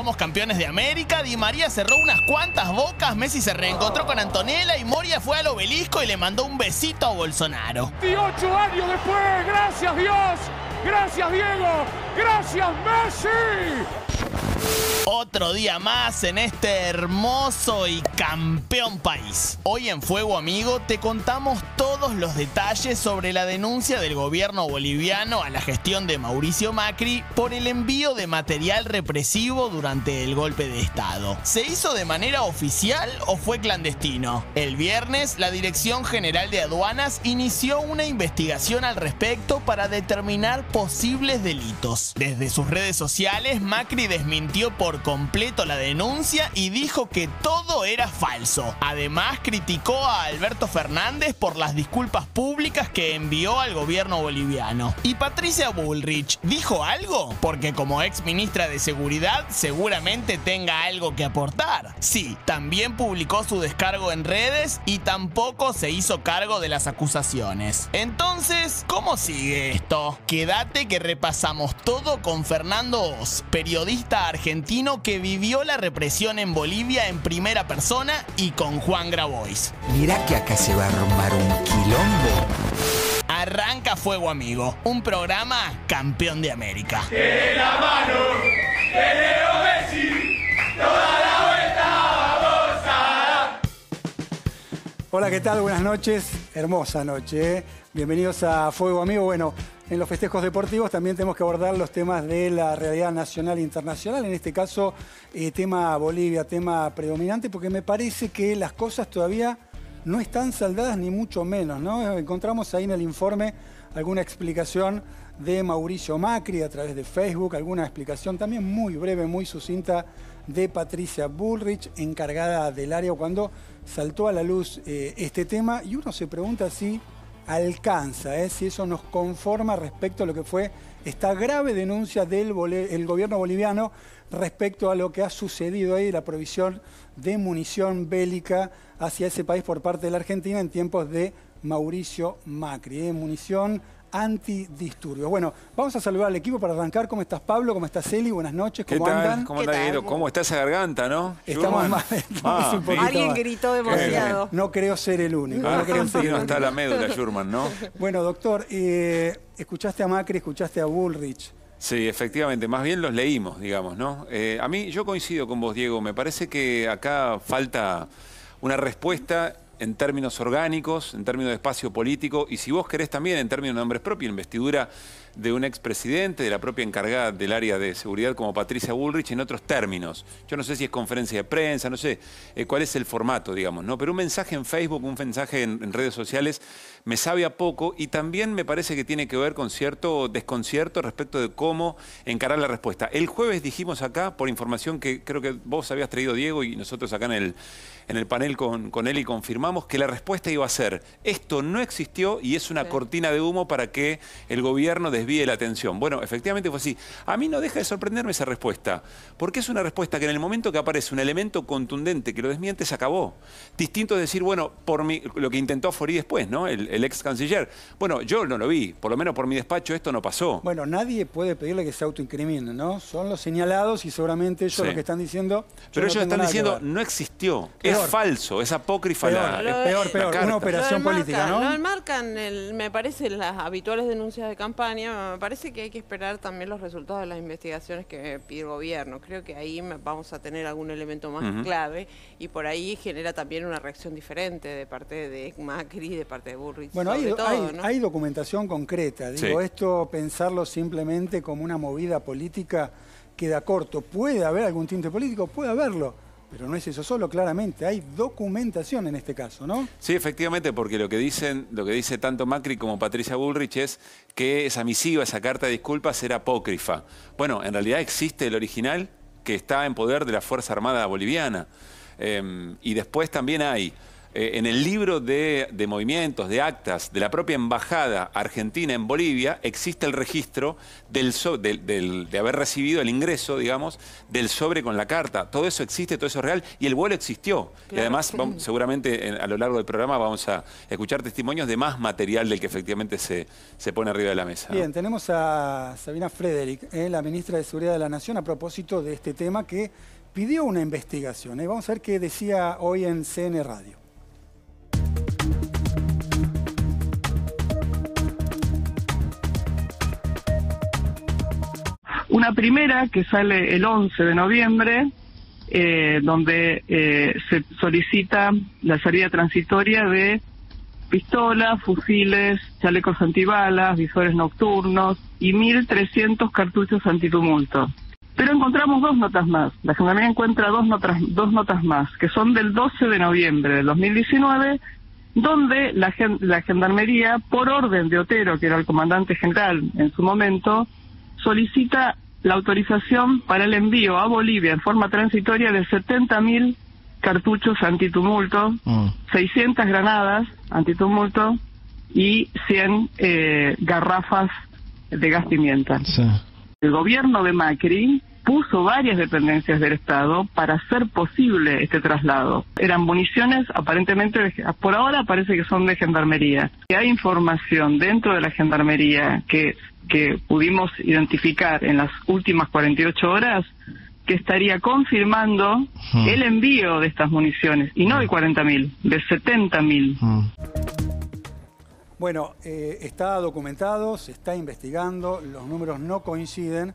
somos campeones de América, Di María cerró unas cuantas bocas, Messi se reencontró con Antonella y Moria fue al obelisco y le mandó un besito a Bolsonaro. 28 años después, gracias Dios, gracias Diego, gracias Messi. Otro día más en este hermoso y campeón país. Hoy en Fuego Amigo te contamos todos los detalles sobre la denuncia del gobierno boliviano a la gestión de Mauricio Macri por el envío de material represivo durante el golpe de Estado. ¿Se hizo de manera oficial o fue clandestino? El viernes, la Dirección General de Aduanas inició una investigación al respecto para determinar posibles delitos. Desde sus redes sociales, Macri desmintió por completo la denuncia y dijo que todo era falso. Además, criticó a Alberto Fernández por las disculpas públicas que envió al gobierno boliviano. ¿Y Patricia Bullrich dijo algo? Porque como ex ministra de Seguridad seguramente tenga algo que aportar. Sí, también publicó su descargo en redes y tampoco se hizo cargo de las acusaciones. Entonces, ¿cómo sigue esto? Quédate que repasamos todo con Fernando Oz, periodista argentino que vivió la represión en Bolivia en primera persona, y con Juan Grabois. Mirá que acá se va a armar un quilombo. Arranca Fuego Amigo, un programa campeón de América. De la mano de Leo Messi, toda la vuelta vamos a dar. Hola, ¿qué tal? Buenas noches. Hermosa noche, ¿eh? Bienvenidos a Fuego Amigo. Bueno, en los festejos deportivos también tenemos que abordar los temas de la realidad nacional e internacional. En este caso, tema Bolivia, tema predominante, porque me parece que las cosas todavía no están saldadas ni mucho menos, ¿no? Encontramos ahí en el informe alguna explicación de Mauricio Macri a través de Facebook, alguna explicación también muy breve, muy sucinta de Patricia Bullrich, encargada del área cuando saltó a la luz este tema, y uno se pregunta si alcanza, si eso nos conforma respecto a lo que fue esta grave denuncia del gobierno boliviano respecto a lo que ha sucedido ahí, la provisión de munición bélica hacia ese país por parte de la Argentina en tiempos de Mauricio Macri, munición antidisturbios. Bueno, vamos a saludar al equipo para arrancar. ¿Cómo estás, Pablo? ¿Cómo estás, Eli? Buenas noches. ¿Cómo andan? ¿Cómo anda, Guido? ¿Cómo está esa garganta, no? Estamos más. Un poquito Alguien más. gritó demasiado. No creo ser el único. No creo ser Aquí el no único. está la médula, Schurman, ¿no? Bueno, doctor, escuchaste a Macri, escuchaste a Bullrich. Sí, efectivamente, más bien los leímos, digamos, ¿no? A mí, yo coincido con vos, Diego, me parece que acá falta una respuesta en términos orgánicos, en términos de espacio político, y si vos querés también en términos de nombres propios, investidura de un expresidente, de la propia encargada del área de seguridad como Patricia Bullrich, en otros términos. Yo no sé si es conferencia de prensa, no sé cuál es el formato, digamos, ¿no? Pero un mensaje en Facebook, un mensaje en redes sociales me sabe a poco, y también me parece que tiene que ver con cierto desconcierto respecto de cómo encarar la respuesta. El jueves dijimos acá, por información que creo que vos habías traído, Diego, y nosotros acá en el panel con él, y confirmamos que la respuesta iba a ser: esto no existió y es una cortina de humo para que el gobierno desvíe la atención. Bueno, efectivamente fue así. A mí no deja de sorprenderme esa respuesta, porque es una respuesta que en el momento que aparece un elemento contundente que lo desmiente, se acabó. Distinto es decir, bueno, por lo que intentó Fori después, ¿no? El ex canciller. Bueno, yo no lo vi, por lo menos por mi despacho esto no pasó. Bueno, nadie puede pedirle que se autoincriminen, ¿no? Son los señalados y seguramente ellos lo que están diciendo... Pero ellos están diciendo, no existió, es falso, es apócrifa. Peor, una operación política, ¿no? Lo enmarcan, me parece, las habituales denuncias de campaña. Me parece que hay que esperar también los resultados de las investigaciones que pide el gobierno. Creo que ahí vamos a tener algún elemento más clave, y por ahí genera también una reacción diferente de parte de Macri, de parte de Bullrich. Bueno, hay documentación concreta. Digo, esto pensarlo simplemente como una movida política queda corto. ¿Puede haber algún tinte político? Puede haberlo. Pero no es eso solo, claramente. Hay documentación en este caso, ¿no? Sí, efectivamente, porque lo que dice tanto Macri como Patricia Bullrich es que esa misiva, esa carta de disculpas era apócrifa. Bueno, en realidad existe el original que está en poder de la Fuerza Armada Boliviana. Y después también hay en el libro de movimientos, de actas de la propia embajada argentina en Bolivia, existe el registro de haber recibido el ingreso, digamos, del sobre con la carta. Todo eso existe, todo eso es real y el vuelo existió. Claro. Y además, seguramente a lo largo del programa vamos a escuchar testimonios de más material del que efectivamente se pone arriba de la mesa, ¿no? Bien, tenemos a Sabina Frederick, la ministra de Seguridad de la Nación, a propósito de este tema que pidió una investigación. Vamos a ver qué decía hoy en CN Radio. Una primera que sale el 11 de noviembre, donde se solicita la salida transitoria de pistolas, fusiles, chalecos antibalas, visores nocturnos y 1.300 cartuchos antitumulto. Pero encontramos dos notas más. La Gendarmería encuentra dos notas más, que son del 12 de noviembre del 2019, donde la Gendarmería, por orden de Otero, que era el comandante general en su momento, solicita la autorización para el envío a Bolivia en forma transitoria de 70.000 cartuchos antitumulto, 600 granadas antitumulto y 100 garrafas de gas pimienta. Sí. El gobierno de Macri puso varias dependencias del Estado para hacer posible este traslado. Eran municiones, aparentemente, por ahora parece que son de Gendarmería. Y hay información dentro de la Gendarmería que pudimos identificar en las últimas 48 horas que estaría confirmando el envío de estas municiones, y no de 40.000, de 70.000. Bueno, está documentado, se está investigando, los números no coinciden,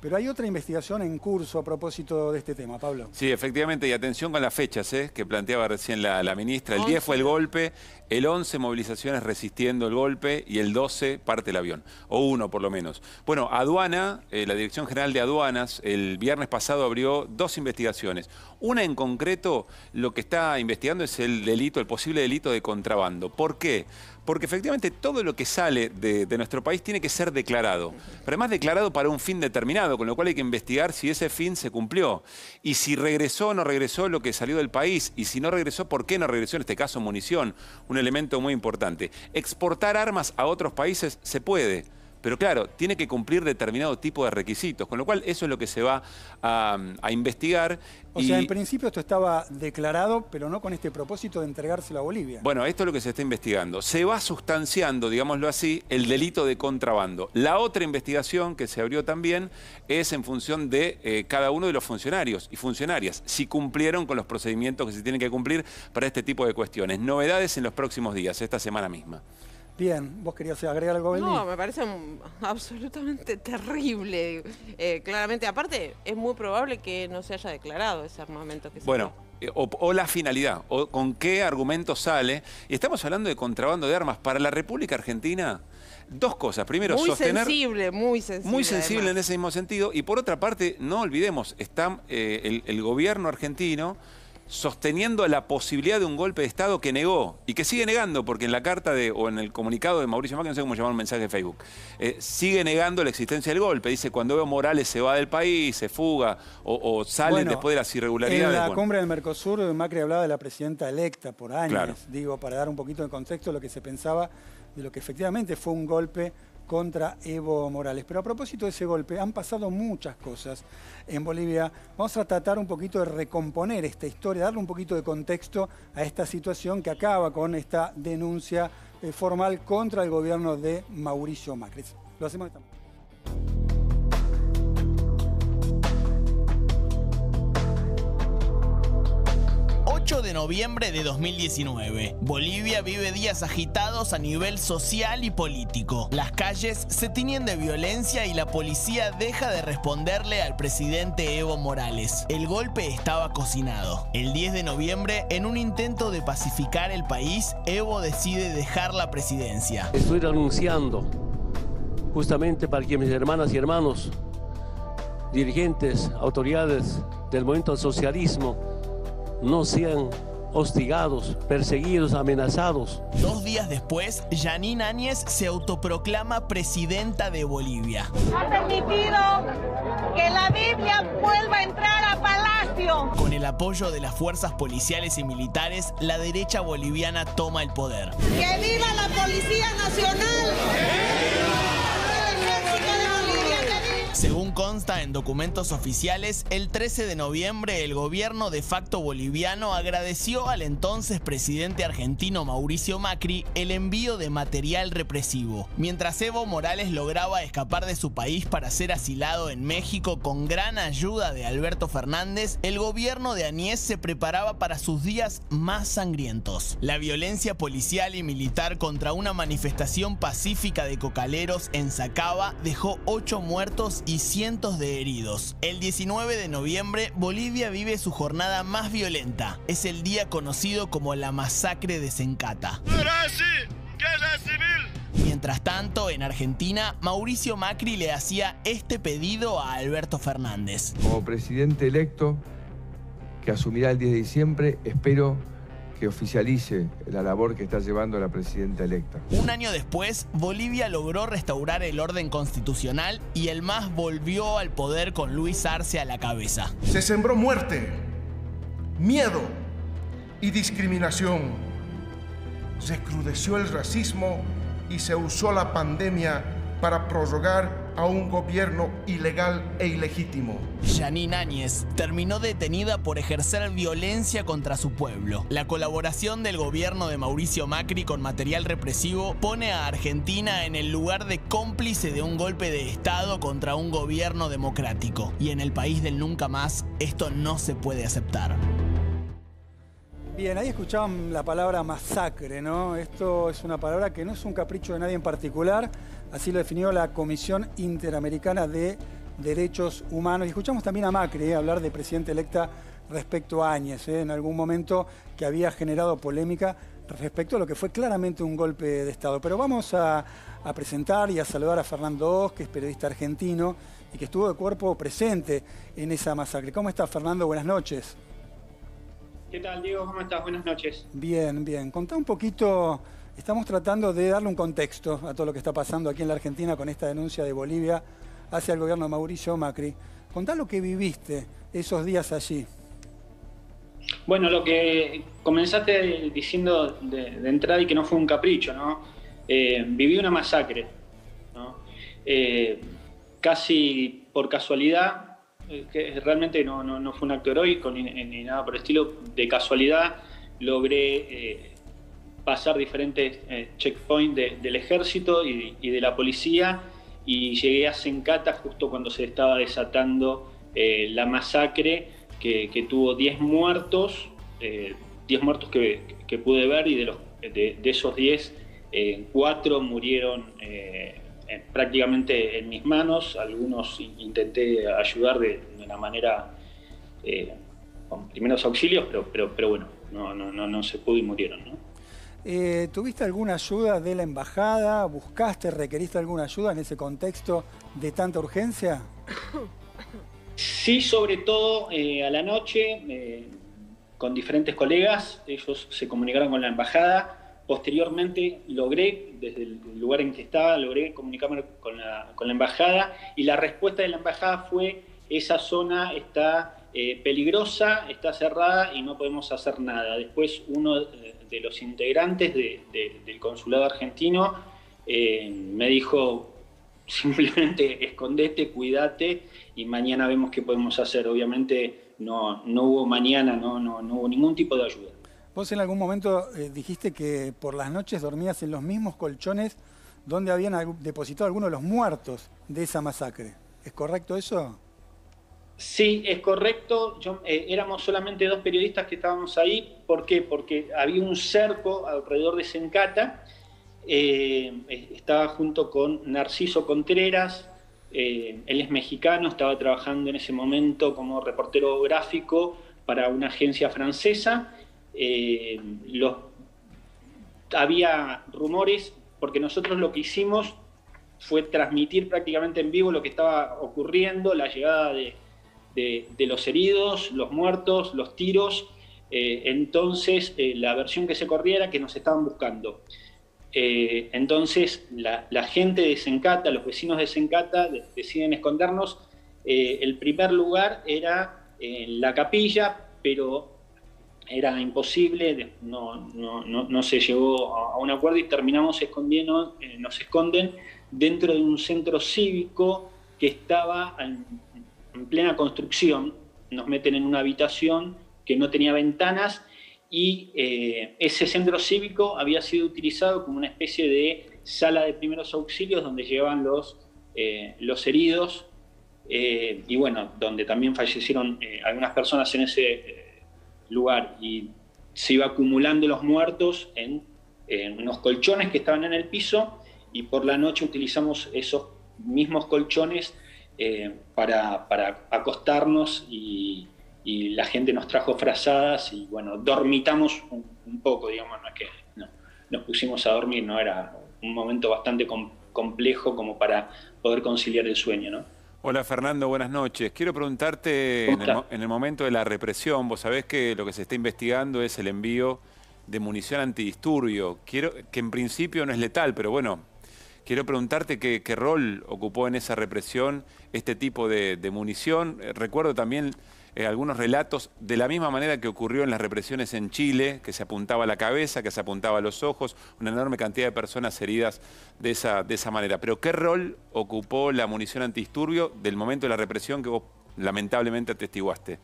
pero hay otra investigación en curso a propósito de este tema, Pablo. Sí, efectivamente, y atención con las fechas que planteaba recién la ministra. El 10 fue el golpe, el 11 movilizaciones resistiendo el golpe y el 12 parte el avión, o uno por lo menos. Bueno, Aduana, la Dirección General de Aduanas, el viernes pasado abrió dos investigaciones. Una en concreto, lo que está investigando es el posible delito de contrabando. ¿Por qué? Porque efectivamente todo lo que sale de nuestro país tiene que ser declarado, pero además declarado para un fin determinado, con lo cual hay que investigar si ese fin se cumplió y si regresó o no regresó lo que salió del país, y si no regresó, por qué no regresó, en este caso munición, un elemento muy importante. Exportar armas a otros países se puede, pero claro, tiene que cumplir determinado tipo de requisitos, con lo cual eso es lo que se va a investigar. O sea, en principio esto estaba declarado, pero no con este propósito de entregárselo a Bolivia. Bueno, esto es lo que se está investigando. Se va sustanciando, digámoslo así, el delito de contrabando. La otra investigación que se abrió también es en función de cada uno de los funcionarios y funcionarias, si cumplieron con los procedimientos que se tienen que cumplir para este tipo de cuestiones. Novedades en los próximos días, esta semana misma. Bien, ¿vos querías agregar algo, Belén? No, me parece absolutamente terrible. Claramente, aparte, es muy probable que no se haya declarado ese armamento que se Bueno, o la finalidad, o con qué argumento sale. Y estamos hablando de contrabando de armas. Para la República Argentina, dos cosas. Primero, muy sostener... sensible. Muy sensible en ese mismo sentido. Y por otra parte, no olvidemos, está el gobierno argentino sosteniendo la posibilidad de un golpe de Estado que negó y que sigue negando, porque en la carta o en el comunicado de Mauricio Macri, no sé cómo llamar un mensaje de Facebook, sigue negando la existencia del golpe. Dice, cuando Evo Morales se va del país, se fuga o sale después de las irregularidades. En la cumbre del Mercosur, Macri hablaba de la presidenta electa por años, claro. Digo, para dar un poquito de contexto de lo que se pensaba de lo que efectivamente fue un golpe contra Evo Morales. Pero a propósito de ese golpe, han pasado muchas cosas en Bolivia. Vamos a tratar un poquito de recomponer esta historia, darle un poquito de contexto a esta situación que acaba con esta denuncia formal contra el gobierno de Mauricio Macri. Lo hacemos de esta manera. 8 de noviembre de 2019. Bolivia vive días agitados a nivel social y político. Las calles se tiñen de violencia y la policía deja de responderle al presidente Evo Morales. El golpe estaba cocinado. El 10 de noviembre, en un intento de pacificar el país, Evo decide dejar la presidencia. Estoy renunciando justamente para que mis hermanas y hermanos, dirigentes, autoridades del movimiento al socialismo, no sean hostigados, perseguidos, amenazados. 2 días después, Jeanine Áñez se autoproclama presidenta de Bolivia. Ha permitido que la Biblia vuelva a entrar a Palacio. Con el apoyo de las fuerzas policiales y militares, la derecha boliviana toma el poder. ¡Que viva la Policía Nacional! Según consta en documentos oficiales, el 13 de noviembre el gobierno de facto boliviano agradeció al entonces presidente argentino Mauricio Macri el envío de material represivo. Mientras Evo Morales lograba escapar de su país para ser asilado en México con gran ayuda de Alberto Fernández, el gobierno de Áñez se preparaba para sus días más sangrientos. La violencia policial y militar contra una manifestación pacífica de cocaleros en Sacaba dejó 8 muertos y cientos de heridos. El 19 de noviembre, Bolivia vive su jornada más violenta. Es el día conocido como la masacre de Sencata. Mientras tanto, en Argentina, Mauricio Macri le hacía este pedido a Alberto Fernández. Como presidente electo, que asumirá el 10 de diciembre, espero que oficialice la labor que está llevando la presidenta electa. Un año después, Bolivia logró restaurar el orden constitucional y el MAS volvió al poder con Luis Arce a la cabeza. Se sembró muerte, miedo y discriminación. Se recrudeció el racismo y se usó la pandemia para prorrogar a un gobierno ilegal e ilegítimo. Jeanine Áñez terminó detenida por ejercer violencia contra su pueblo. La colaboración del gobierno de Mauricio Macri con material represivo pone a Argentina en el lugar de cómplice de un golpe de Estado contra un gobierno democrático. Y en el país del nunca más, esto no se puede aceptar. Bien, ahí escuchaban la palabra masacre, ¿no? Esto es una palabra que no es un capricho de nadie en particular, así lo definió la Comisión Interamericana de Derechos Humanos. Y escuchamos también a Macri hablar de presidenta electa respecto a Áñez, en algún momento que había generado polémica respecto a lo que fue claramente un golpe de Estado. Pero vamos a presentar y a saludar a Fernando Oz, que es periodista argentino y que estuvo de cuerpo presente en esa masacre. ¿Cómo estás, Fernando? Buenas noches. ¿Qué tal, Diego? ¿Cómo estás? Buenas noches. Bien, bien. Contá un poquito, estamos tratando de darle un contexto a todo lo que está pasando aquí en la Argentina con esta denuncia de Bolivia hacia el gobierno de Mauricio Macri. Contá lo que viviste esos días allí. Bueno, lo que comenzaste diciendo de entrada y que no fue un capricho, ¿no? Viví una masacre, ¿no? Casi por casualidad. Que realmente no fue un acto heroico ni nada por el estilo. De casualidad logré pasar diferentes checkpoints del ejército y de la policía y llegué a Sencata justo cuando se estaba desatando la masacre que tuvo 10 muertos, 10 muertos que pude ver, y de esos 10, 4 murieron prácticamente en mis manos. Algunos intenté ayudar de una manera con primeros auxilios, pero bueno, no se pudo y murieron, ¿no? ¿Tuviste alguna ayuda de la embajada? ¿Buscaste, requeriste alguna ayuda en ese contexto de tanta urgencia? Sí, sobre todo a la noche, con diferentes colegas. Ellos se comunicaron con la embajada. Posteriormente logré, desde el lugar en que estaba, logré comunicarme con la embajada, y la respuesta de la embajada fue: esa zona está peligrosa, está cerrada y no podemos hacer nada. Después uno de los integrantes del consulado argentino me dijo: simplemente escondete, cuídate y mañana vemos qué podemos hacer. Obviamente no hubo mañana, no hubo ningún tipo de ayuda. Vos en algún momento dijiste que por las noches dormías en los mismos colchones donde habían depositado algunos de los muertos de esa masacre. ¿Es correcto eso? Sí, es correcto. Éramos solamente 2 periodistas que estábamos ahí. ¿Por qué? Porque había un cerco alrededor de Sencata. Estaba junto con Narciso Contreras. Él es mexicano, estaba trabajando en ese momento como reportero gráfico para una agencia francesa. Había rumores, porque nosotros lo que hicimos fue transmitir prácticamente en vivo lo que estaba ocurriendo, la llegada de los heridos, los muertos, los tiros, Entonces, la versión que se corría era que nos estaban buscando. Entonces, la gente de Sencata, los vecinos de Sencata, deciden escondernos. El primer lugar era en la capilla, pero era imposible, no se llegó a un acuerdo y terminamos escondiendo, nos esconden dentro de un centro cívico que estaba en plena construcción. Nos meten en una habitación que no tenía ventanas y ese centro cívico había sido utilizado como una especie de sala de primeros auxilios donde llevaban los heridos y bueno, donde también fallecieron algunas personas en ese lugar, y se iba acumulando los muertos en unos colchones que estaban en el piso, y por la noche utilizamos esos mismos colchones para acostarnos, y la gente nos trajo frazadas y bueno, dormitamos un poco, digamos, no es que nos pusimos a dormir, no era un momento bastante complejo como para poder conciliar el sueño, ¿no? Hola Fernando, buenas noches. Quiero preguntarte, en el momento de la represión, vos sabés que lo que se está investigando es el envío de munición antidisturbio, que en principio no es letal, pero bueno, quiero preguntarte qué rol ocupó en esa represión este tipo de munición. Recuerdo también algunos relatos de la misma manera que ocurrió en las represiones en Chile, que se apuntaba a la cabeza, que se apuntaba a los ojos, una enorme cantidad de personas heridas de esa manera. Pero ¿qué rol ocupó la munición antidisturbio del momento de la represión que vos lamentablemente atestiguaste?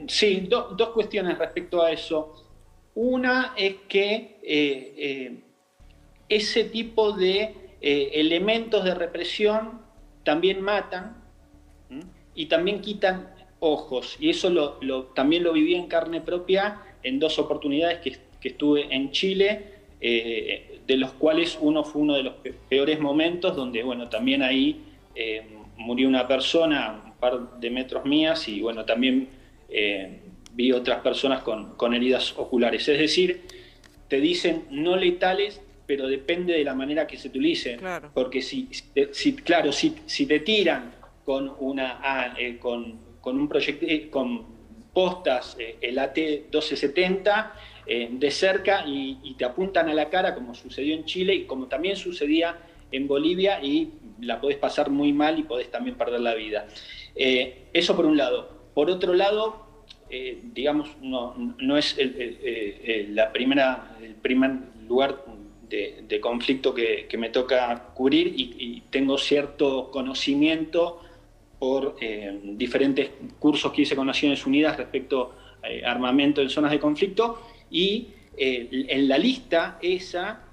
Sí, dos cuestiones respecto a eso. Una es que ese tipo de elementos de represión también matan, y también quitan ojos, y eso también lo viví en carne propia en dos oportunidades que estuve en Chile, de los cuales uno fue uno de los peores momentos, donde bueno, también ahí murió una persona un par de metros mías, y bueno, también vi otras personas con heridas oculares. Es decir, te dicen no letales, pero depende de la manera que se utilicen, claro. Porque si te tiran con un proyectil, con postas, el AT-1270 de cerca y te apuntan a la cara, como sucedió en Chile y como también sucedía en Bolivia, y la podés pasar muy mal y podés también perder la vida. Eso por un lado. Por otro lado, digamos, no es el primer lugar de conflicto que me toca cubrir, y tengo cierto conocimiento por diferentes cursos que hice con Naciones Unidas respecto a armamento en zonas de conflicto, y en la lista esa,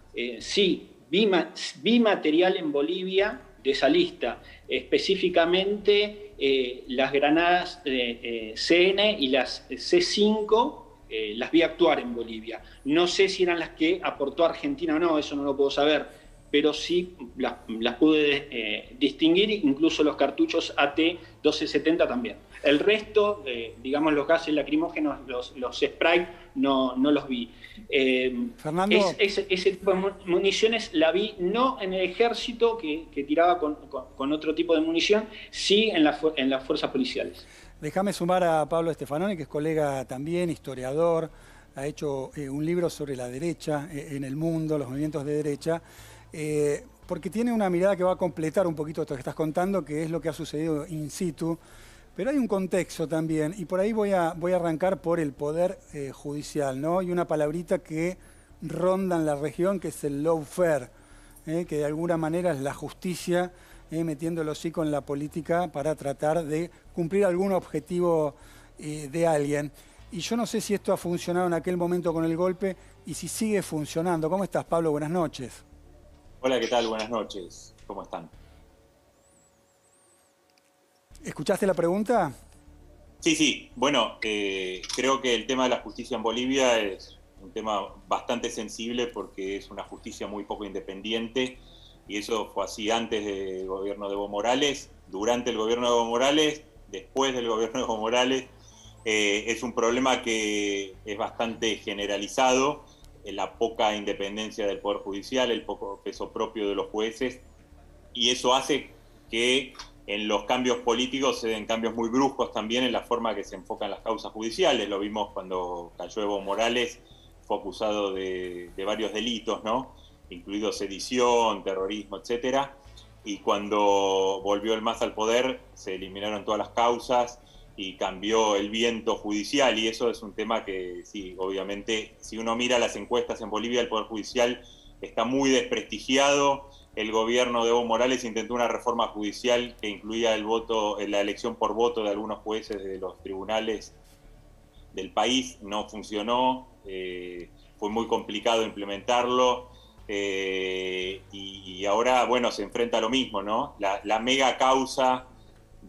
sí, vi material en Bolivia de esa lista, específicamente las granadas CN y las C5, las vi actuar en Bolivia. No sé si eran las que aportó Argentina o no, eso no lo puedo saber, pero sí las pude distinguir, incluso los cartuchos AT-1270 también. El resto, digamos, los gases lacrimógenos, los spray, no los vi. Fernando, ese tipo de municiones la vi no en el ejército, que tiraba con otro tipo de munición, sí en las fuerzas policiales. Déjame sumar a Pablo Stefanoni, que es colega también, historiador, ha hecho un libro sobre la derecha en el mundo, los movimientos de derecha, porque tiene una mirada que va a completar un poquito esto que estás contando, que es lo que ha sucedido in situ, pero hay un contexto también, y por ahí voy a arrancar por el poder judicial, ¿no? Y una palabrita que ronda en la región, que es el lawfare, que de alguna manera es la justicia, metiendo el hocico en la política para tratar de cumplir algún objetivo de alguien. Y yo no sé si esto ha funcionado en aquel momento con el golpe y si sigue funcionando. ¿Cómo estás, Pablo? Buenas noches. Hola, ¿qué tal? Buenas noches. ¿Cómo están? ¿Escuchaste la pregunta? Sí. Bueno, creo que el tema de la justicia en Bolivia es un tema bastante sensible porque es una justicia muy poco independiente, y eso fue así antes del gobierno de Evo Morales, durante el gobierno de Evo Morales, después del gobierno de Evo Morales. Es un problema que es bastante generalizado, la poca independencia del Poder Judicial, el poco peso propio de los jueces, y eso hace que en los cambios políticos se den cambios muy bruscos también en la forma que se enfocan las causas judiciales. Lo vimos cuando cayó Evo Morales, fue acusado de varios delitos, ¿no? Incluido sedición, terrorismo, etcétera. Y cuando volvió el MAS al poder, se eliminaron todas las causas y cambió el viento judicial. Y eso es un tema que, sí, obviamente, si uno mira las encuestas en Bolivia, el Poder Judicial está muy desprestigiado. El gobierno de Evo Morales intentó una reforma judicial que incluía el voto, la elección por voto de algunos jueces de los tribunales del país. No funcionó, fue muy complicado implementarlo. Y ahora, bueno, se enfrenta a lo mismo, ¿no? La mega causa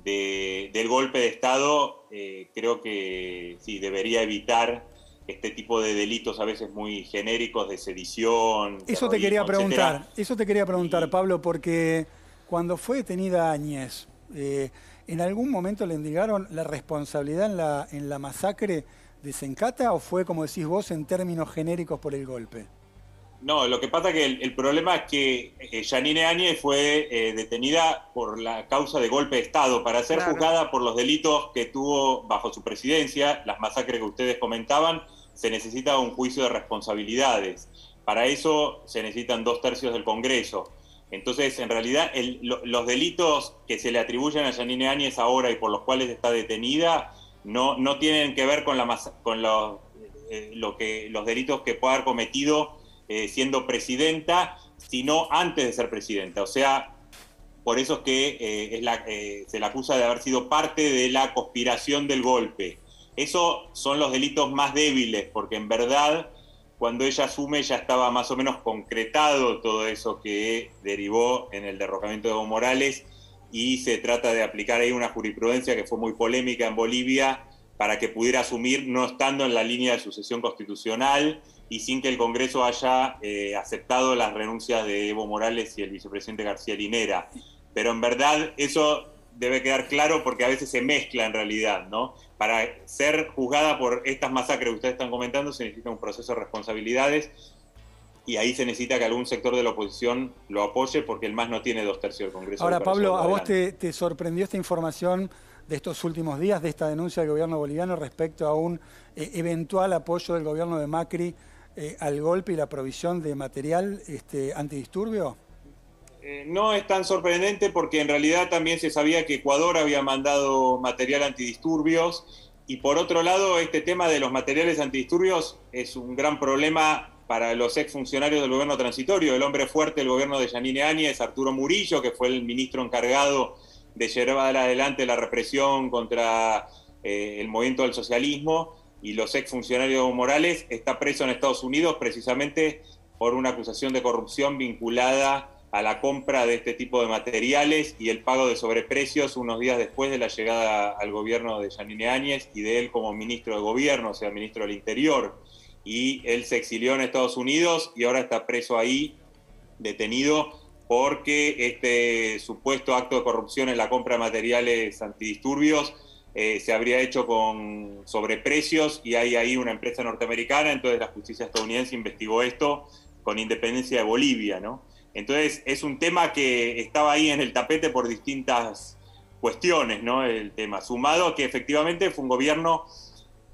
del golpe de Estado, creo que sí, debería evitar este tipo de delitos a veces muy genéricos de sedición. Eso te quería preguntar, etcétera. eso te quería preguntar, Pablo, porque cuando fue detenida Áñez, ¿en algún momento le indicaron la responsabilidad en la masacre de Sencata o fue, como decís vos, en términos genéricos por el golpe? No, lo que pasa es que el problema es que Yanine Áñez fue detenida por la causa de golpe de Estado, para ser juzgada por los delitos que tuvo bajo su presidencia, las masacres que ustedes comentaban. Se necesita un juicio de responsabilidades. Para eso se necesitan 2/3 del Congreso. Entonces, en realidad, los delitos que se le atribuyen a Yanine Áñez ahora y por los cuales está detenida no tienen que ver con los delitos que pueda haber cometido siendo presidenta, sino antes de ser presidenta. O sea, por eso es que se la acusa de haber sido parte de la conspiración del golpe. Esos son los delitos más débiles, porque en verdad, cuando ella asume, ya estaba más o menos concretado todo eso que derivó en el derrocamiento de Evo Morales, y se trata de aplicar ahí una jurisprudencia que fue muy polémica en Bolivia para que pudiera asumir no estando en la línea de sucesión constitucional y sin que el Congreso haya aceptado las renuncias de Evo Morales y el vicepresidente García Linera. Pero en verdad eso debe quedar claro, porque a veces se mezcla en realidad, ¿no? Para ser juzgada por estas masacres que ustedes están comentando se necesita un proceso de responsabilidades, y ahí se necesita que algún sector de la oposición lo apoye, porque el MAS no tiene 2/3 del Congreso. Ahora, Pablo, ¿a vos te sorprendió esta información de estos últimos días, de esta denuncia del gobierno boliviano respecto a un eventual apoyo del gobierno de Macri al golpe y la provisión de material antidisturbio? No es tan sorprendente, porque en realidad también se sabía que Ecuador había mandado material antidisturbios, y por otro lado este tema de los materiales antidisturbios es un gran problema para los exfuncionarios del gobierno transitorio. El hombre fuerte del gobierno de Yanine Áñez, Arturo Murillo, que fue el ministro encargado de llevar adelante la represión contra el movimiento del socialismo, y los exfuncionarios de Evo Morales, está preso en Estados Unidos precisamente por una acusación de corrupción vinculada a la compra de este tipo de materiales y el pago de sobreprecios unos días después de la llegada al gobierno de Yanine Áñez y de él como ministro de gobierno, o sea, ministro del Interior. Y él se exilió en Estados Unidos y ahora está preso ahí, detenido, porque este supuesto acto de corrupción en la compra de materiales antidisturbios se habría hecho con sobreprecios, y hay ahí una empresa norteamericana. Entonces la justicia estadounidense investigó esto con independencia de Bolivia, ¿no? Entonces es un tema que estaba ahí en el tapete por distintas cuestiones, ¿no? El tema, sumado a que efectivamente fue un gobierno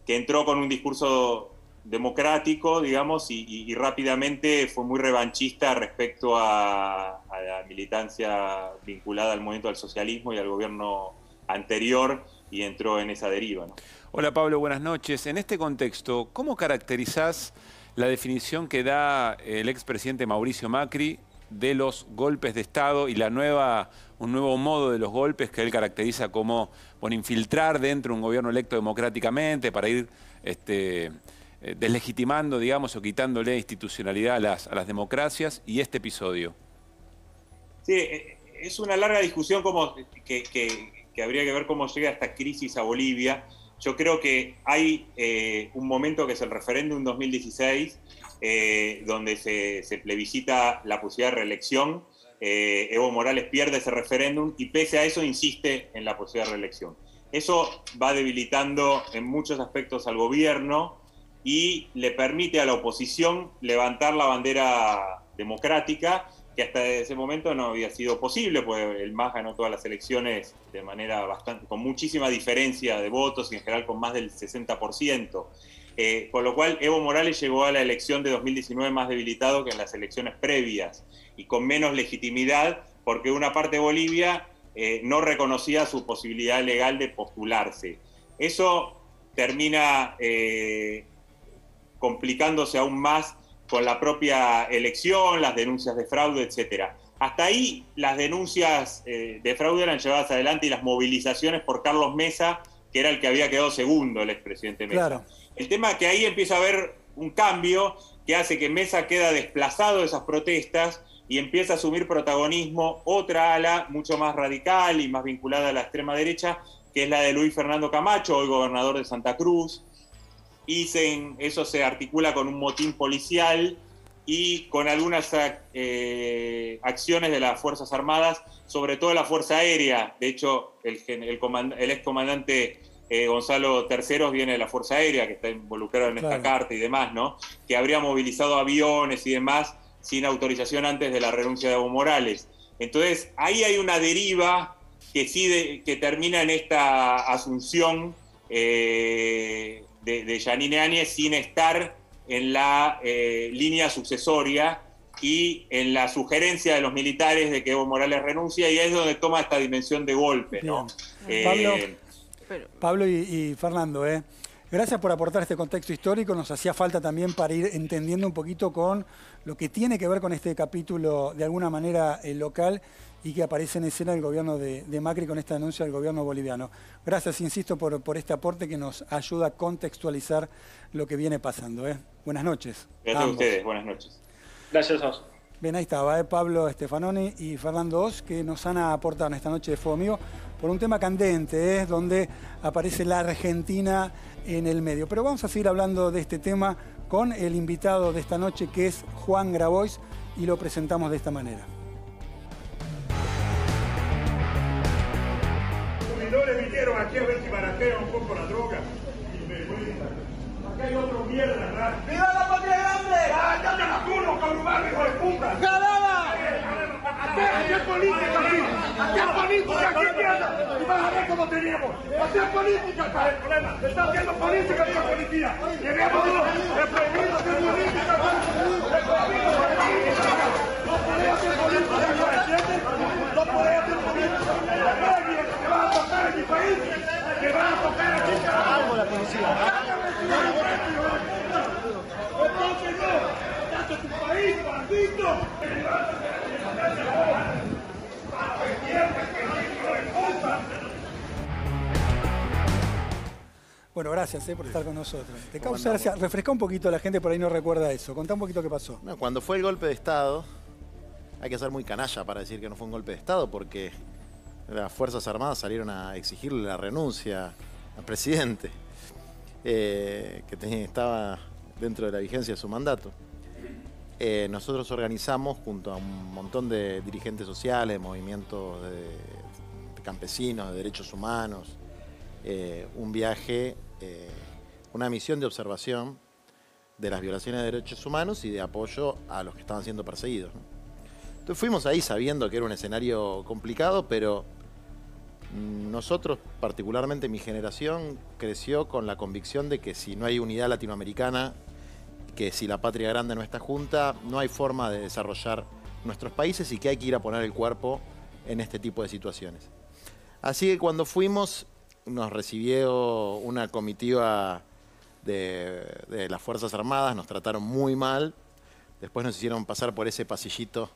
que entró con un discurso democrático, digamos, y rápidamente fue muy revanchista respecto a la militancia vinculada al movimiento del socialismo y al gobierno anterior, y entró en esa deriva, ¿no? Hola Pablo, buenas noches. En este contexto, ¿cómo caracterizás la definición que da el expresidente Mauricio Macri de los golpes de Estado y un nuevo modo de los golpes que él caracteriza como infiltrar dentro de un gobierno electo democráticamente para ir deslegitimando, digamos, o quitándole institucionalidad a las democracias, y este episodio? Sí, es una larga discusión que habría que ver cómo llega esta crisis a Bolivia. Yo creo que hay un momento que es el referéndum 2016, donde se plebiscita la posibilidad de reelección. Evo Morales pierde ese referéndum y pese a eso insiste en la posibilidad de reelección. Eso va debilitando en muchos aspectos al gobierno y le permite a la oposición levantar la bandera democrática que hasta ese momento no había sido posible, pues el MAS ganó todas las elecciones de manera con muchísima diferencia de votos y en general con más del 60%. Con lo cual Evo Morales llegó a la elección de 2019 más debilitado que en las elecciones previas y con menos legitimidad, porque una parte de Bolivia no reconocía su posibilidad legal de postularse. Eso termina complicándose aún más con la propia elección, las denuncias de fraude, etc. Hasta ahí las denuncias de fraude eran llevadas adelante y las movilizaciones por Carlos Mesa, que era el que había quedado segundo, el expresidente Mesa. Claro. El tema es que ahí empieza a haber un cambio que hace que Mesa queda desplazado de esas protestas y empieza a asumir protagonismo otra ala mucho más radical y más vinculada a la extrema derecha, que es la de Luis Fernando Camacho, hoy gobernador de Santa Cruz. Y eso se articula con un motín policial y con algunas acciones de las Fuerzas Armadas, sobre todo la Fuerza Aérea. De hecho, el excomandante Gonzalo Terceros viene de la Fuerza Aérea, que está involucrado en esta carta y demás, ¿no? Que habría movilizado aviones y demás sin autorización antes de la renuncia de Evo Morales. Entonces, ahí hay una deriva que termina en esta asunción de Yanine Áñez sin estar en la línea sucesoria y en la sugerencia de los militares de que Evo Morales renuncia, y ahí es donde toma esta dimensión de golpe, ¿no? Pablo y Fernando, gracias por aportar este contexto histórico. Nos hacía falta también para ir entendiendo un poquito con lo que tiene que ver con este capítulo de alguna manera local y que aparece en escena el gobierno de Macri con esta denuncia del gobierno boliviano. Gracias, insisto, por este aporte que nos ayuda a contextualizar lo que viene pasando. Buenas noches. Gracias a ustedes, buenas noches. Gracias a vos. Bien, ahí estaba Pablo Stefanoni y Fernando Oz, que nos han aportado en esta noche de Fuego Amigo por un tema candente, donde aparece la Argentina en el medio. Pero vamos a seguir hablando de este tema con el invitado de esta noche, que es Juan Grabois, y lo presentamos de esta manera. No le vinieron aquí a ver si baratean un poco la droga. Aquí hay otro mierda, ¿verdad? ¡Viva la patria grande! ¡Ya te la culo, cabrón, hijo de puta! ¡Ganada! Aquí es política, aquí. Aquí es política, aquí mierda. Y vas a ver cómo teníamos. Aquí es política, ¿cuál es el problema? Está haciendo política con la policía. Llevémoslo. Es prohibido hacer política. Es prohibido hacer política. No podés hacer política, ¿entiendes? No podés hacer política. Nadie te va a tocar en mi país. Te va a tocar aquí, carajo. La policía. Entonces no. Date tu país, maldito. Bueno, gracias por estar con nosotros. Te causa gracia. Refresca un poquito a la gente, por ahí no recuerda eso. Contá un poquito qué pasó. No, cuando fue el golpe de Estado, hay que ser muy canalla para decir que no fue un golpe de Estado, porque las Fuerzas Armadas salieron a exigirle la renuncia al presidente, que estaba dentro de la vigencia de su mandato. Nosotros organizamos, junto a un montón de dirigentes sociales, movimientos de campesinos, de derechos humanos, un viaje, una misión de observación de las violaciones de derechos humanos y de apoyo a los que estaban siendo perseguidos, ¿no? Entonces fuimos ahí sabiendo que era un escenario complicado, pero nosotros, particularmente mi generación, creció con la convicción de que si no hay unidad latinoamericana, que si la patria grande no está junta, no hay forma de desarrollar nuestros países y que hay que ir a poner el cuerpo en este tipo de situaciones. Así que cuando fuimos, nos recibió una comitiva de las Fuerzas Armadas, nos trataron muy mal, después nos hicieron pasar por ese pasillito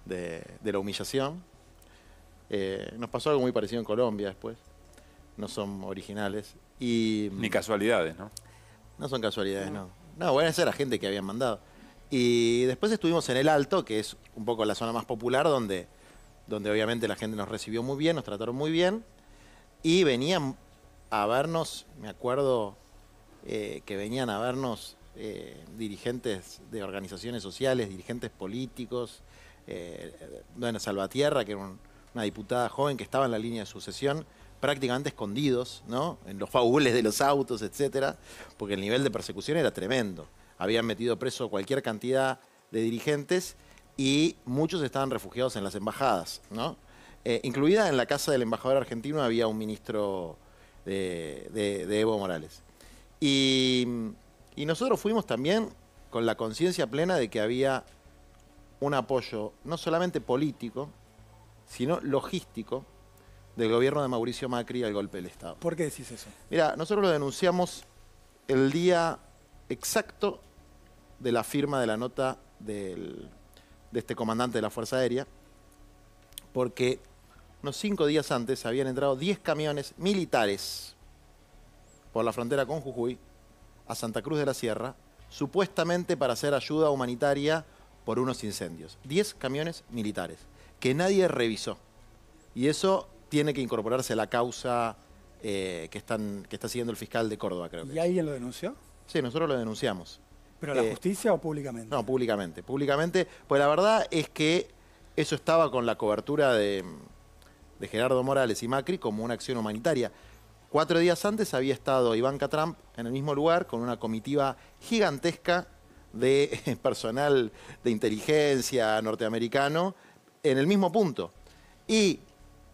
de la humillación. Nos pasó algo muy parecido en Colombia después, no son originales. Ni casualidades, ¿no? No son casualidades, no. No, bueno, esa era gente que habían mandado. Y después estuvimos en el Alto, que es un poco la zona más popular, donde obviamente la gente nos recibió muy bien, nos trataron muy bien. Y venían a vernos, me acuerdo que venían a vernos dirigentes de organizaciones sociales, dirigentes políticos, bueno, Salvatierra, que era una diputada joven que estaba en la línea de sucesión, prácticamente escondidos, ¿no? En los baúles de los autos, etcétera, porque el nivel de persecución era tremendo. Habían metido preso cualquier cantidad de dirigentes y muchos estaban refugiados en las embajadas, ¿no? Incluida en la casa del embajador argentino había un ministro de Evo Morales. Y nosotros fuimos también con la conciencia plena de que había un apoyo no solamente político, sino logístico del gobierno de Mauricio Macri al golpe del Estado. ¿Por qué decís eso? Mira, nosotros lo denunciamos el día exacto de la firma de la nota de este comandante de la Fuerza Aérea, porque unos 5 días antes habían entrado 10 camiones militares por la frontera con Jujuy a Santa Cruz de la Sierra, supuestamente para hacer ayuda humanitaria por unos incendios. 10 camiones militares, que nadie revisó. Y eso tiene que incorporarse a la causa que está siguiendo el fiscal de Córdoba, creo que. ¿Y alguien lo denunció? Sí, nosotros lo denunciamos. ¿Pero a la justicia o públicamente? No, públicamente. Públicamente, pues la verdad es que eso estaba con la cobertura de Gerardo Morales y Macri como una acción humanitaria. 4 días antes había estado Ivanka Trump en el mismo lugar con una comitiva gigantesca de personal de inteligencia norteamericano en el mismo punto. Y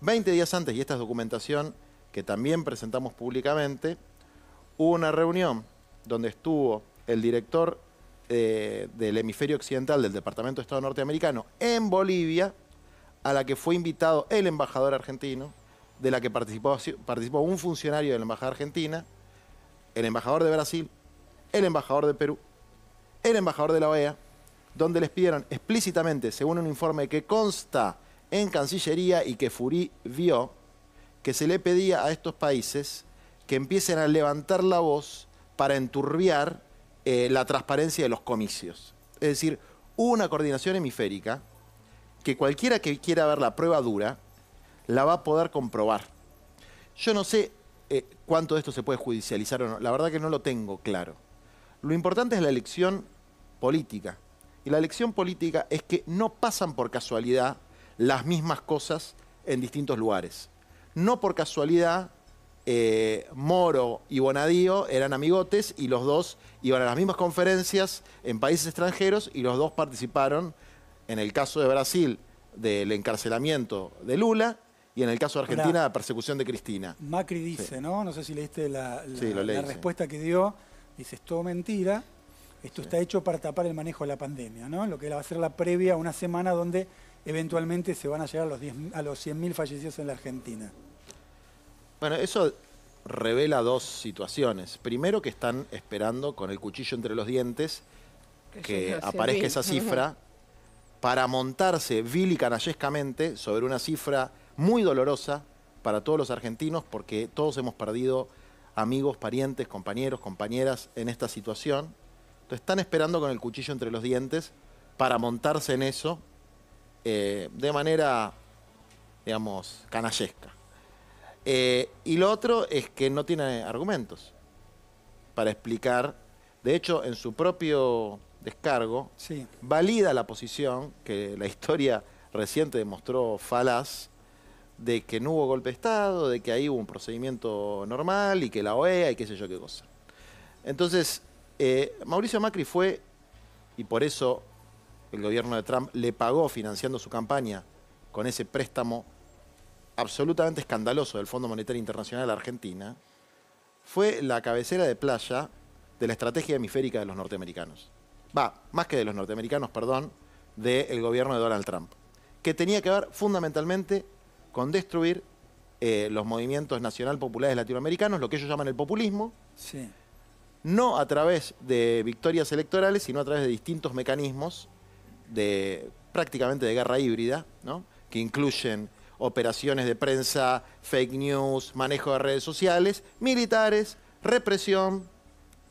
20 días antes, y esta es documentación que también presentamos públicamente, hubo una reunión donde estuvo el director del hemisferio occidental del Departamento de Estado norteamericano en Bolivia, a la que fue invitado el embajador argentino, de la que participó un funcionario de la embajada argentina, el embajador de Brasil, el embajador de Perú, el embajador de la OEA, donde les pidieron explícitamente, según un informe que consta en Cancillería y que Furí vio, que se le pedía a estos países que empiecen a levantar la voz para enturbiar la transparencia de los comicios. Es decir, hubo una coordinación hemisférica que cualquiera que quiera ver la prueba dura la va a poder comprobar. Yo no sé cuánto de esto se puede judicializar o no, la verdad que no lo tengo claro. Lo importante es la elección política. Y la elección política es que no pasan por casualidad las mismas cosas en distintos lugares. No por casualidad Moro y Bonadío eran amigotes y los dos iban a las mismas conferencias en países extranjeros y los dos participaron, en el caso de Brasil, del encarcelamiento de Lula y en el caso de Argentina, la persecución de Cristina. Macri dice, Sí. ¿no? No sé si leíste la leí, respuesta que dio. Dice, es todo mentira. Esto está hecho para tapar el manejo de la pandemia, ¿no? Lo que va a ser la previa a una semana donde eventualmente se van a llegar a los 100.000 fallecidos en la Argentina. Bueno, eso revela dos situaciones. Primero, que están esperando con el cuchillo entre los dientes que aparezca esa cifra para montarse vil y canallescamente sobre una cifra muy dolorosa para todos los argentinos, porque todos hemos perdido amigos, parientes, compañeros, compañeras en esta situación. Entonces están esperando con el cuchillo entre los dientes para montarse en eso de manera, digamos, canallesca. Y lo otro es que no tiene argumentos para explicar. De hecho, en su propio descargo, sí, valida la posición que la historia reciente demostró falaz, de que no hubo golpe de Estado, de que ahí hubo un procedimiento normal y que la OEA y qué sé yo qué cosa. Entonces, Mauricio Macri fue, y por eso el gobierno de Trump le pagó financiando su campaña con ese préstamo absolutamente escandaloso del Fondo Monetario Internacional a Argentina, fue la cabecera de playa de la estrategia hemisférica de los norteamericanos. Más que de los norteamericanos, perdón, del gobierno de Donald Trump, que tenía que ver fundamentalmente con destruir los movimientos nacional populares latinoamericanos, lo que ellos llaman el populismo, sí, no a través de victorias electorales, sino a través de distintos mecanismos prácticamente de guerra híbrida, ¿no? Que incluyen operaciones de prensa, fake news, manejo de redes sociales, militares, represión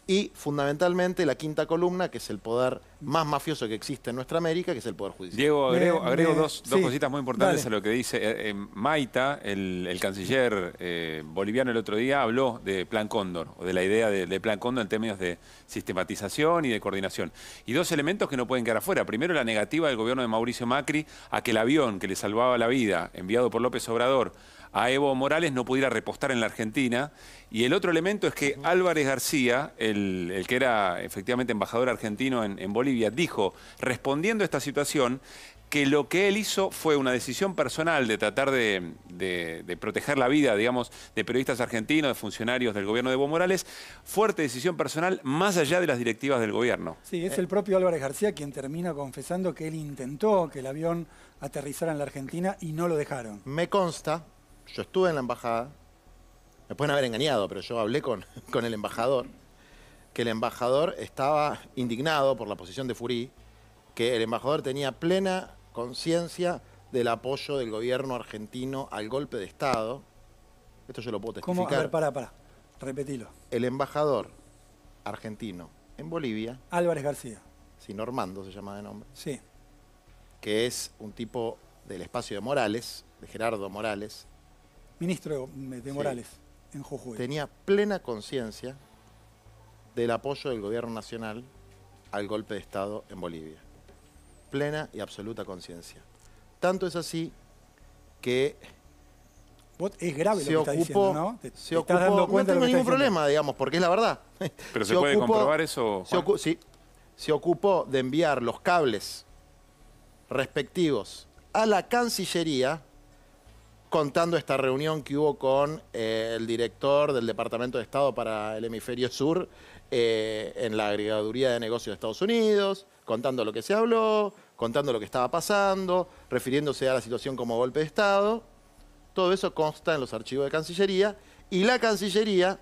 y fundamentalmente la quinta columna, que es el poder más mafioso que existe en nuestra América, que es el Poder Judicial. Diego, agrego dos sí, cositas muy importantes dale. a lo que dice Maita, el canciller boliviano el otro día, habló de Plan Cóndor, o de la idea de Plan Cóndor en términos de sistematización y de coordinación. Y dos elementos que no pueden quedar afuera. Primero, la negativa del gobierno de Mauricio Macri a que el avión que le salvaba la vida, enviado por López Obrador a Evo Morales no pudiera repostar en la Argentina. Y el otro elemento es que Álvarez García, el que era efectivamente embajador argentino en Bolivia, dijo, respondiendo a esta situación, que lo que él hizo fue una decisión personal de tratar de proteger la vida, digamos, de periodistas argentinos, de funcionarios del gobierno de Evo Morales. Fuerte decisión personal, más allá de las directivas del gobierno. Sí, es el propio Álvarez García quien termina confesando que él intentó que el avión aterrizara en la Argentina y no lo dejaron. Me consta, yo estuve en la embajada, me pueden haber engañado, pero yo hablé con el embajador, que el embajador estaba indignado por la posición de Furí, que el embajador tenía plena conciencia del apoyo del gobierno argentino al golpe de Estado. Esto yo lo puedo testificar. ¿Cómo? A ver, pará. Repetilo. El embajador argentino en Bolivia... Álvarez García. Sí, Normando se llama de nombre. Sí. Que es un tipo del espacio de Morales, de Gerardo Morales. Ministro de Morales, sí, en Jujuy. Tenía plena conciencia del apoyo del gobierno nacional al golpe de Estado en Bolivia. Plena y absoluta conciencia. Tanto es así que... Es grave lo que estás diciendo, ¿no? Se ocupó, no tengo ningún problema, digamos, porque es la verdad. ¿Pero se puede comprobar eso, Juan? Sí. Se ocupó de enviar los cables respectivos a la Cancillería, contando esta reunión que hubo con el director del Departamento de Estado para el Hemisferio Sur en la Agregaduría de Negocios de Estados Unidos, contando lo que se habló, contando lo que estaba pasando, refiriéndose a la situación como golpe de Estado. Todo eso consta en los archivos de Cancillería y la Cancillería,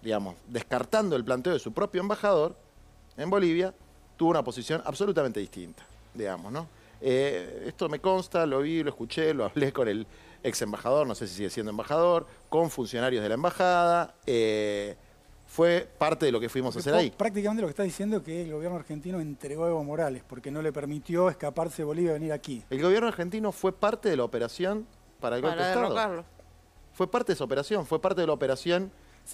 digamos, descartando el planteo de su propio embajador en Bolivia, tuvo una posición absolutamente distinta, digamos, ¿no? Esto me consta, lo vi, lo escuché, lo hablé con el ex embajador, no sé si sigue siendo embajador, con funcionarios de la embajada. Fue parte de lo que fuimos a hacer ahí. Prácticamente lo que está diciendo es que el gobierno argentino entregó a Evo Morales porque no le permitió escaparse de Bolivia y venir aquí. El gobierno argentino fue parte de la operación para el golpe de Estado. Fue parte de esa operación, fue parte de la operación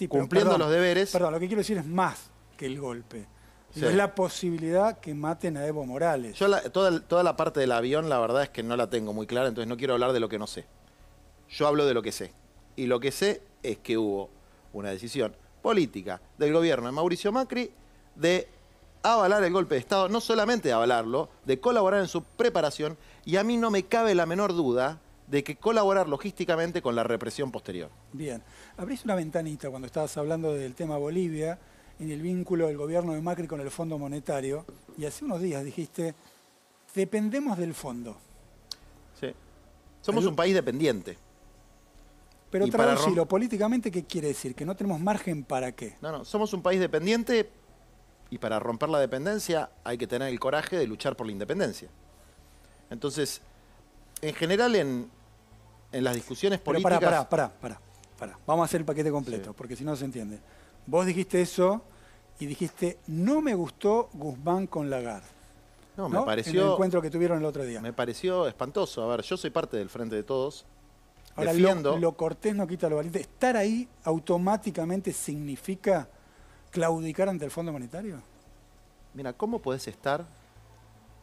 cumpliendo los deberes. Perdón, lo que quiero decir es más que el golpe. Sí. Es la posibilidad que maten a Evo Morales. Yo toda la parte del avión, la verdad es que no la tengo muy clara, entonces no quiero hablar de lo que no sé. Yo hablo de lo que sé. Y lo que sé es que hubo una decisión política del gobierno de Mauricio Macri de avalar el golpe de Estado, no solamente de avalarlo, de colaborar en su preparación, y a mí no me cabe la menor duda de que colaborar logísticamente con la represión posterior. Bien. Abrís una ventanita cuando estabas hablando del tema Bolivia, en el vínculo del gobierno de Macri con el Fondo Monetario, y hace unos días dijiste, dependemos del fondo. Sí. Somos un país dependiente. Pero traducilo políticamente, ¿qué quiere decir? ¿Que no tenemos margen para qué? No, somos un país dependiente y para romper la dependencia hay que tener el coraje de luchar por la independencia. Entonces, en general en las discusiones políticas... Pará. Vamos a hacer el paquete completo, porque si no se entiende. Vos dijiste eso y dijiste, no me gustó Guzmán con Lagarde. No, me pareció... En el encuentro que tuvieron el otro día. Me pareció espantoso. A ver, yo soy parte del Frente de Todos. Ahora, lo cortés no quita lo valiente. ¿Estar ahí automáticamente significa claudicar ante el Fondo Monetario? Mira, ¿cómo podés estar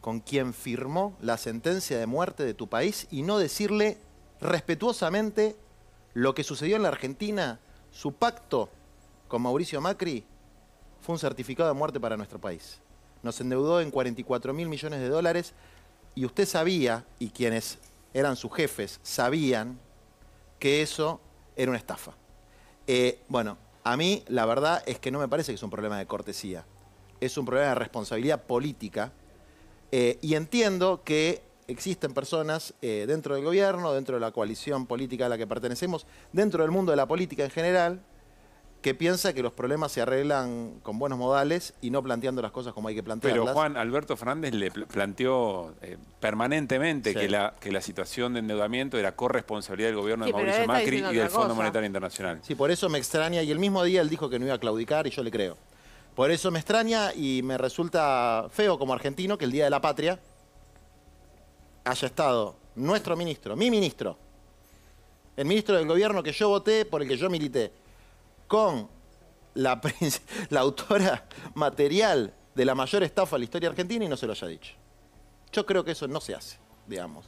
con quien firmó la sentencia de muerte de tu país y no decirle respetuosamente lo que sucedió en la Argentina? Su pacto con Mauricio Macri fue un certificado de muerte para nuestro país. Nos endeudó en 44.000 millones de dólares y usted sabía, y quienes eran sus jefes sabían, que eso era una estafa. Bueno, a mí la verdad es que no me parece que es un problema de cortesía. Es un problema de responsabilidad política. Y entiendo que existen personas dentro del gobierno, dentro de la coalición política a la que pertenecemos, dentro del mundo de la política en general, que piensa que los problemas se arreglan con buenos modales y no planteando las cosas como hay que plantearlas. Pero Juan, Alberto Fernández le planteó permanentemente que la situación de endeudamiento era corresponsabilidad del gobierno de Mauricio Macri y del Fondo Monetario Internacional. Sí, por eso me extraña, y el mismo día él dijo que no iba a claudicar y yo le creo. Por eso me extraña y me resulta feo como argentino que el Día de la Patria haya estado nuestro ministro, mi ministro, el ministro del gobierno que yo voté, por el que yo milité, con la autora material de la mayor estafa de la historia argentina y no se lo haya dicho. Yo creo que eso no se hace, digamos.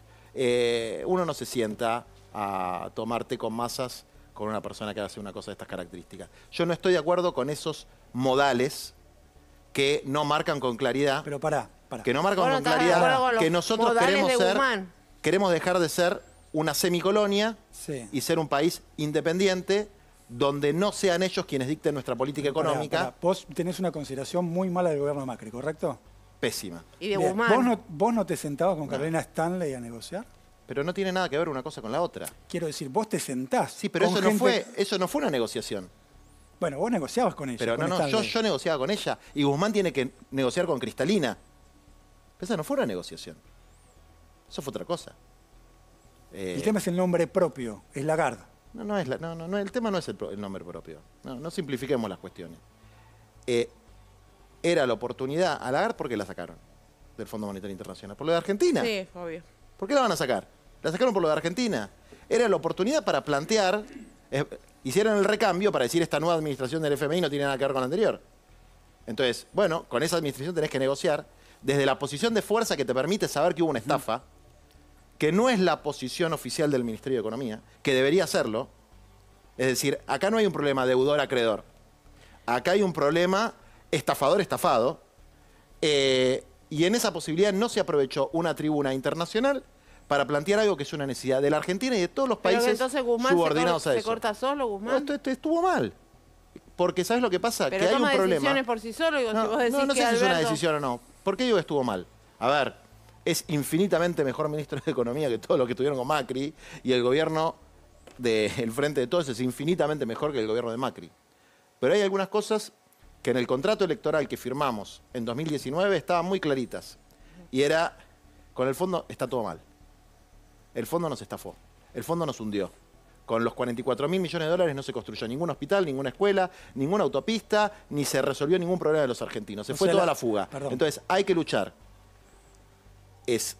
uno no se sienta a tomar té con masas con una persona que hace una cosa de estas características. Yo no estoy de acuerdo con esos modales que no marcan con claridad. Pero pará. Que no marcan con claridad que nosotros queremos dejar de ser una semicolonia y ser un país independiente donde no sean ellos quienes dicten nuestra política económica. Vos tenés una consideración muy mala del gobierno de Macri, ¿correcto? Pésima. Y de Guzmán. ¿Vos no te sentabas con Carolina Stanley a negociar? Pero no tiene nada que ver una cosa con la otra. Quiero decir, vos te sentás. Sí, pero eso no fue una negociación. Bueno, vos negociabas con ella. Pero yo negociaba con ella. Y Guzmán tiene que negociar con Cristalina. Pero esa no fue una negociación. Eso fue otra cosa. El tema es el nombre propio, es Lagarde. No, el tema no es el nombre propio. No simplifiquemos las cuestiones. Era la oportunidad a Lagarde, ¿por qué la sacaron del Fondo Monetario Internacional? ¿Por lo de Argentina? Sí, obvio. ¿Por qué la van a sacar? La sacaron por lo de Argentina. Era la oportunidad para plantear, hicieron el recambio para decir esta nueva administración del FMI no tiene nada que ver con la anterior. Entonces, bueno, con esa administración tenés que negociar desde la posición de fuerza que te permite saber que hubo una estafa, que no es la posición oficial del Ministerio de Economía, que debería serlo. Es decir, acá no hay un problema deudor-acreedor. Acá hay un problema estafador-estafado. Y en esa posibilidad no se aprovechó una tribuna internacional para plantear algo que es una necesidad de la Argentina y de todos los países entonces Guzmán subordinados a eso. ¿Se corta solo, Guzmán? No, esto estuvo mal. Porque ¿sabes lo que pasa? Pero que hay un problema. decisiones por sí solo. Digo, No, si vos decís no sé que si es una Alberto... decisión o no. ¿Por qué digo que estuvo mal? A ver, es infinitamente mejor ministro de Economía que todos los que estuvieron con Macri, y el gobierno del Frente de Todos es infinitamente mejor que el gobierno de Macri. Pero hay algunas cosas que en el contrato electoral que firmamos en 2019 estaban muy claritas. Y era, con el fondo está todo mal. El fondo nos estafó. El fondo nos hundió. Con los 44.000 millones de dólares no se construyó ningún hospital, ninguna escuela, ninguna autopista, ni se resolvió ningún problema de los argentinos. Se fue toda la fuga. Perdón. Entonces hay que luchar.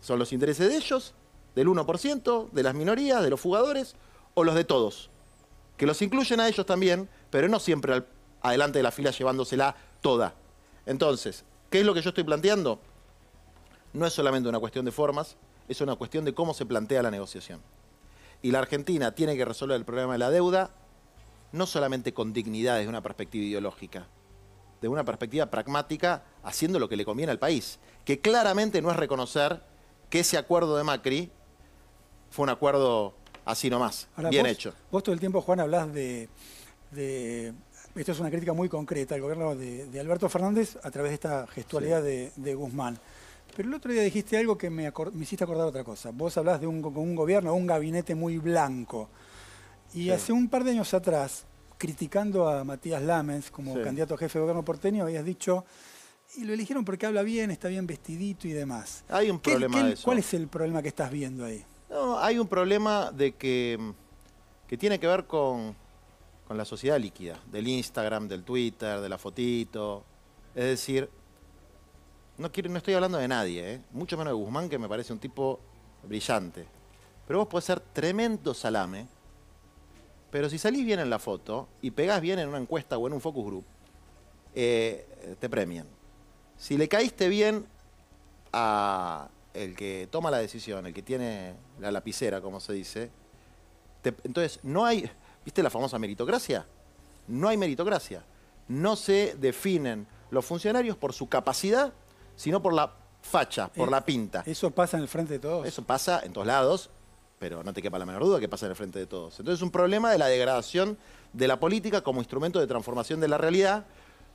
¿Son los intereses de ellos, del 1%, de las minorías, de los fugadores, o los de todos? Que los incluyen a ellos también, pero no siempre adelante de la fila llevándosela toda. Entonces, ¿qué es lo que yo estoy planteando? No es solamente una cuestión de formas, es una cuestión de cómo se plantea la negociación. Y la Argentina tiene que resolver el problema de la deuda no solamente con dignidad desde una perspectiva ideológica, de una perspectiva pragmática, haciendo lo que le conviene al país, que claramente no es reconocer que ese acuerdo de Macri fue un acuerdo así nomás, ahora, bien hecho. Vos todo el tiempo, Juan, hablás de esto es una crítica muy concreta al gobierno de Alberto Fernández a través de esta gestualidad de Guzmán. Pero el otro día dijiste algo que me hiciste acordar otra cosa. Vos hablás de un gobierno, un gabinete muy blanco. Y hace un par de años atrás, criticando a Matías Lamens como candidato a jefe de gobierno porteño, habías dicho, y lo eligieron porque habla bien, está bien vestidito y demás. Hay un problema de eso. ¿Cuál es el problema que estás viendo ahí? No, hay un problema de que tiene que ver con la sociedad líquida, del Instagram, del Twitter, de la fotito. Es decir, no estoy hablando de nadie, mucho menos de Guzmán, que me parece un tipo brillante. Pero vos podés ser tremendo salame, pero si salís bien en la foto y pegás bien en una encuesta o en un focus group, te premian. Si le caíste bien a el que toma la decisión, el que tiene la lapicera, como se dice, entonces no hay, ¿viste la famosa meritocracia? No hay meritocracia. No se definen los funcionarios por su capacidad, sino por la facha, por la pinta. ¿Eso pasa en el Frente de Todos? Eso pasa en todos lados, pero no te quepa la menor duda que pasa en el Frente de Todos. Entonces es un problema de la degradación de la política como instrumento de transformación de la realidad,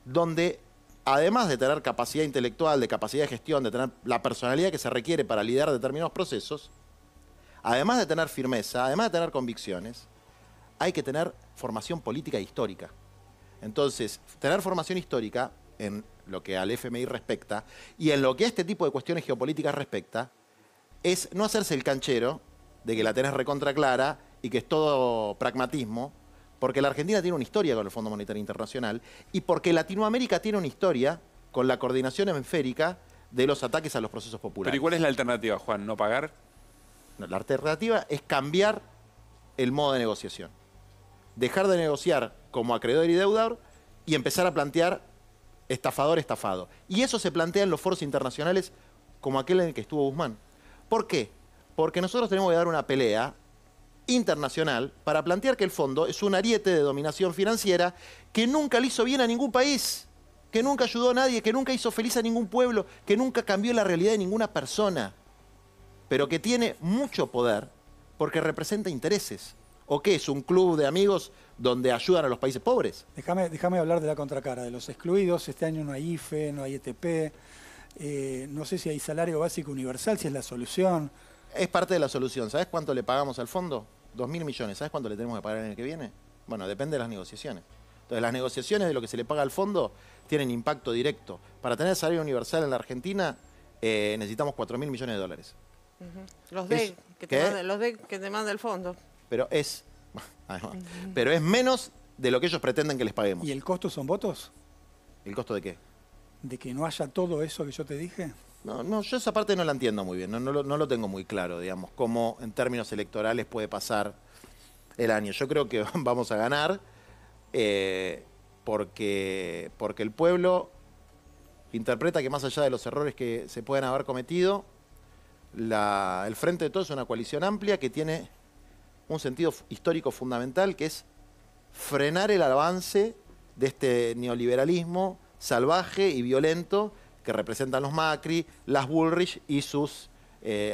donde además de tener capacidad intelectual, de capacidad de gestión, de tener la personalidad que se requiere para liderar determinados procesos, además de tener firmeza, además de tener convicciones, hay que tener formación política e histórica. Entonces, tener formación histórica en lo que al FMI respecta y en lo que a este tipo de cuestiones geopolíticas respecta, es no hacerse el canchero de que la tenés recontra clara y que es todo pragmatismo, porque la Argentina tiene una historia con el Fondo Monetario Internacional y porque Latinoamérica tiene una historia con la coordinación hemisférica de los ataques a los procesos populares. Pero ¿y cuál es la alternativa, Juan? ¿No pagar? No, la alternativa es cambiar el modo de negociación. Dejar de negociar como acreedor y deudor y empezar a plantear estafador-estafado. Y eso se plantea en los foros internacionales como aquel en el que estuvo Guzmán. ¿Por qué? porque nosotros tenemos que dar una pelea internacional para plantear que el fondo es un ariete de dominación financiera que nunca le hizo bien a ningún país, que nunca ayudó a nadie, que nunca hizo feliz a ningún pueblo, que nunca cambió la realidad de ninguna persona, pero que tiene mucho poder porque representa intereses. ¿O qué? ¿Es un club de amigos donde ayudan a los países pobres? Déjame hablar de la contracara, de los excluidos. Este año no hay IFE, no hay ETP. No sé si hay salario básico universal, si es la solución. Es parte de la solución. ¿Sabes cuánto le pagamos al fondo? 2.000 millones. ¿Sabes cuánto le tenemos que pagar el año que viene? Bueno, depende de las negociaciones. Entonces, las negociaciones de lo que se le paga al fondo tienen impacto directo. Para tener salario universal en la Argentina necesitamos 4.000 millones de dólares. Los de que te manda el fondo. Pero es menos de lo que ellos pretenden que les paguemos. ¿Y el costo son votos? ¿El costo de qué? ¿De que no haya todo eso que yo te dije? No, yo esa parte no la entiendo muy bien, no lo tengo muy claro, digamos, cómo en términos electorales puede pasar el año. Yo creo que vamos a ganar porque el pueblo interpreta que más allá de los errores que se pueden haber cometido, el Frente de Todos es una coalición amplia que tiene un sentido histórico fundamental, que es frenar el avance de este neoliberalismo salvaje y violento que representan los Macri, las Bullrich y sus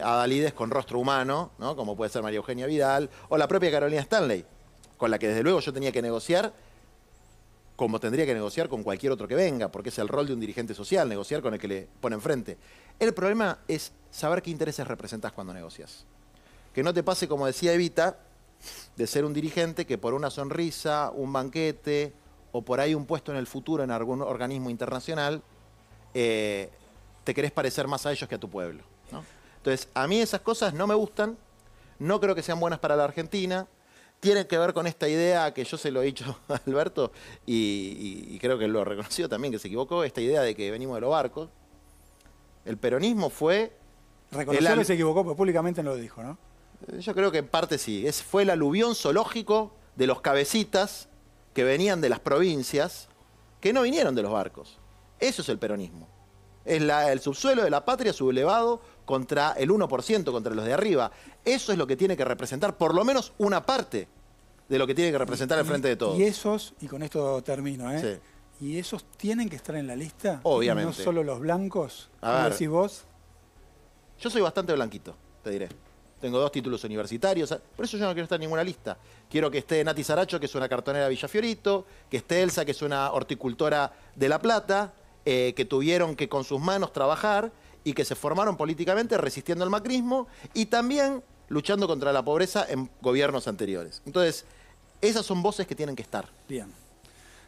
adalides con rostro humano, ¿no? Como puede ser María Eugenia Vidal o la propia Carolina Stanley, con la que desde luego yo tenía que negociar como tendría que negociar con cualquier otro que venga, porque es el rol de un dirigente social, negociar con el que le pone enfrente. El problema es saber qué intereses representas cuando negocias. Que no te pase, como decía Evita, de ser un dirigente que por una sonrisa, un banquete o por ahí un puesto en el futuro en algún organismo internacional, te querés parecer más a ellos que a tu pueblo, ¿no? Entonces, a mí esas cosas no me gustan, no creo que sean buenas para la Argentina. Tienen que ver con esta idea que yo se lo he dicho a Alberto y creo que lo reconoció también, que se equivocó, esta idea de que venimos de los barcos. El peronismo fue... Reconoció que se equivocó, pero públicamente no lo dijo, ¿no? Yo creo que en parte sí. Fue el aluvión zoológico de los cabecitas que venían de las provincias, que no vinieron de los barcos. Eso es el peronismo. Es el subsuelo de la patria sublevado contra el 1%, contra los de arriba. Eso es lo que tiene que representar, por lo menos una parte de lo que tiene que representar el Frente de Todos. Y esos, y con esto termino, Sí. ¿Y esos tienen que estar en la lista? Obviamente. ¿No solo los blancos? A ver. ¿Decís vos? Yo soy bastante blanquito, te diré. Tengo 2 títulos universitarios, por eso yo no quiero estar en ninguna lista. Quiero que esté Nati Saracho, que es una cartonera de Villafiorito, que esté Elsa, que es una horticultora de La Plata, que tuvieron que con sus manos trabajar y que se formaron políticamente resistiendo al macrismo y también luchando contra la pobreza en gobiernos anteriores. Entonces, esas son voces que tienen que estar. Bien.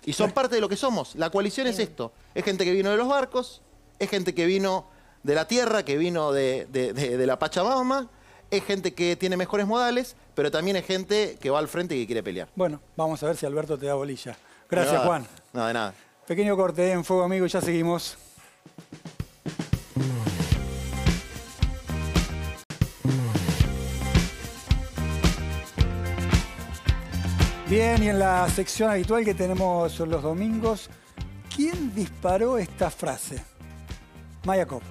Y son parte de lo que somos. La coalición es esto. Es gente que vino de los barcos, es gente que vino de la tierra, que vino de la Pachamama, es gente que tiene mejores modales, pero también es gente que va al frente y que quiere pelear. Bueno, vamos a ver si Alberto te da bolilla. Gracias, Juan. No, de nada. Pequeño corte en Fuego Amigo y ya seguimos. Bien, y en la sección habitual que tenemos los domingos, ¿quién disparó esta frase? Maya Cop.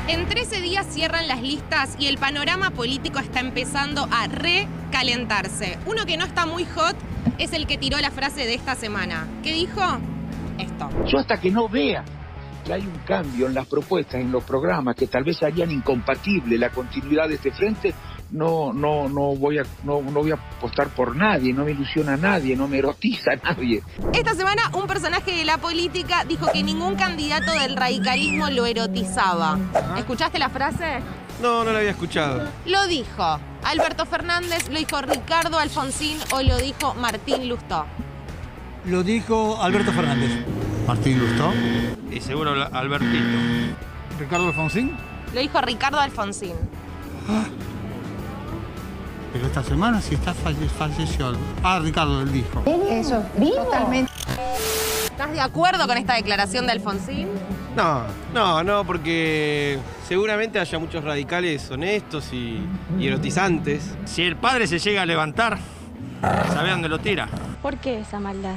En 13 días cierran las listas y el panorama político está empezando a recalentarse. Uno que no está muy hot es el que tiró la frase de esta semana. ¿Qué dijo? Esto. Yo hasta que no vea que hay un cambio en las propuestas, en los programas, que tal vez harían incompatible la continuidad de este frente, no voy a apostar por nadie, no me ilusiona a nadie, no me erotiza a nadie. Esta semana un personaje de la política dijo que ningún candidato del radicalismo lo erotizaba. ¿Escuchaste la frase? No la había escuchado. Lo dijo Alberto Fernández, lo dijo Ricardo Alfonsín o lo dijo Martín Lustó. Lo dijo Alberto Fernández. ¿Martín Lustó? Y seguro Albertito. ¿Ricardo Alfonsín? Lo dijo Ricardo Alfonsín. Pero esta semana sí falleció. Ricardo él dijo. Eso, totalmente. ¿Estás de acuerdo con esta declaración de Alfonsín? No, porque seguramente haya muchos radicales honestos y erotizantes. Si el padre se llega a levantar, sabe dónde lo tira. ¿Por qué esa maldad?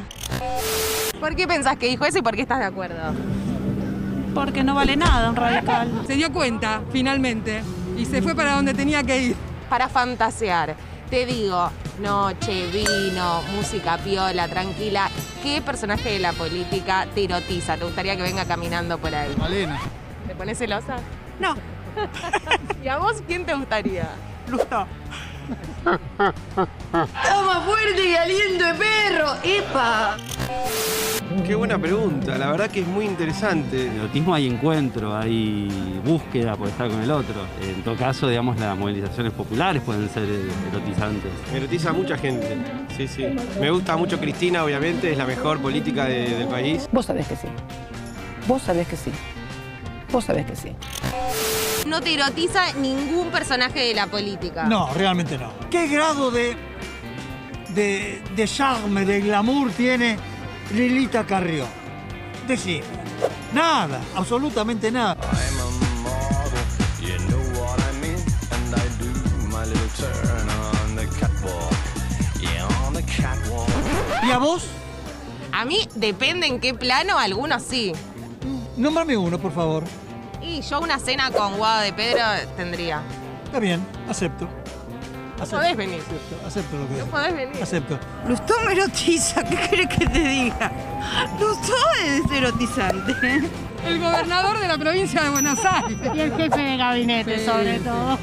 ¿Por qué pensás que dijo eso y por qué estás de acuerdo? Porque no vale nada un radical. Se dio cuenta, finalmente, y se fue para donde tenía que ir. Para fantasear, te digo, noche, vino, música piola, tranquila. ¿Qué personaje de la política te erotiza? ¿Te gustaría que venga caminando por ahí? Malena. ¿Te pones celosa? No. ¿Y a vos quién te gustaría? Lustó. ¡Toma fuerte y aliento de perro! ¡Epa! Qué buena pregunta, la verdad que es muy interesante. En el erotismo hay encuentro, hay búsqueda por estar con el otro. En todo caso, digamos, las movilizaciones populares pueden ser erotizantes. Me erotiza a mucha gente, sí, sí. Me gusta mucho Cristina, obviamente, es la mejor política del país. Vos sabés que sí. Vos sabés que sí. Vos sabés que sí. No te erotiza ningún personaje de la política. No, realmente no. ¿Qué grado de charme, de glamour tiene Lilita Carrió? Decime. Nada, absolutamente nada. ¿Y a vos? A mí depende en qué plano, algunos sí. Nómbrame uno, por favor. Y yo una cena con Guado de Pedro tendría. Está bien, acepto. No podés venir. Acepto lo que No podés venir. Acepto. Lustó me erotiza, ¿qué querés que te diga? Lustó es erotizante. El gobernador de la provincia de Buenos Aires. Y el jefe de gabinete, sobre todo.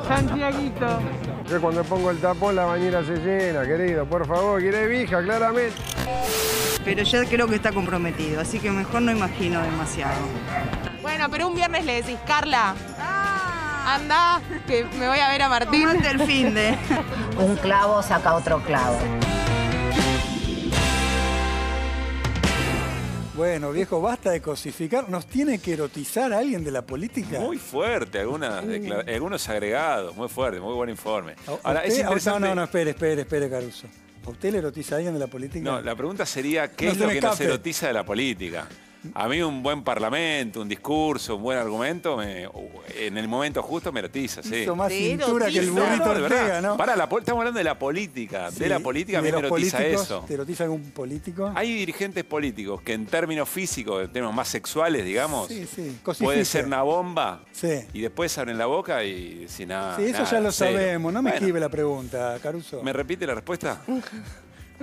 Santiaguito. Yo cuando pongo el tapón la bañera se llena, querido. Por favor, quiere vija, claramente. Pero ya creo que está comprometido, así que mejor no imagino demasiado. Bueno, pero un viernes le decís, Carla, anda, que me voy a ver a Martín. Tomate el finde. Un clavo saca otro clavo. Bueno, viejo, basta de cosificar. ¿Nos tiene que erotizar a alguien de la política? Muy fuerte, algunos agregados, muy fuerte, muy buen informe. Ahora, ¿Usted? es interesante... No, espere, Caruso. ¿A usted le erotiza a alguien de la política? No, la pregunta sería, ¿qué es lo que nos erotiza de la política? A mí un buen parlamento, un discurso, un buen argumento, en el momento justo me erotiza, sí. Hizo más cintura que el burrito Ortega, ¿no? Estamos hablando de la política. Sí, de la política a mí de me los erotiza políticos, eso. ¿Te erotiza algún político? Hay dirigentes políticos que en términos físicos, en términos más sexuales, digamos, puede ser una bomba y después abren la boca y decir nada. Sí, eso ya lo sabemos. No me esquive la pregunta, Caruso. ¿Me repite la respuesta?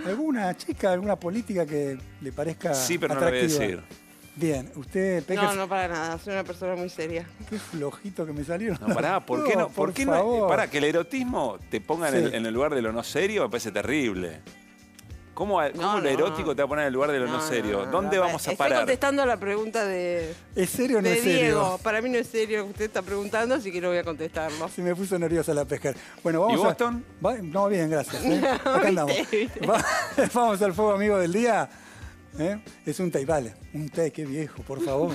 ¿Alguna chica, alguna política que le parezca sí, pero atractiva? no lo voy a decir. Bien, usted... No, para nada, soy una persona muy seria. Qué flojito que me salieron. No, pará, ¿por qué no? ¿Por qué no? Pará, que el erotismo te ponga en el lugar de lo no serio me parece terrible. ¿Cómo lo erótico te va a poner en el lugar de lo no serio? ¿Dónde vamos a parar? Estoy contestando a la pregunta de... ¿Es serio o no es serio? Diego. Para mí no es serio lo que usted está preguntando, así que no voy a contestarlo. Se me puso nerviosa la pescar. Bueno, vamos ¿Y Boston? No, bien, gracias. Acá andamos. Vamos al fuego amigo del día. Es un té, vale. Un té, qué viejo, por favor.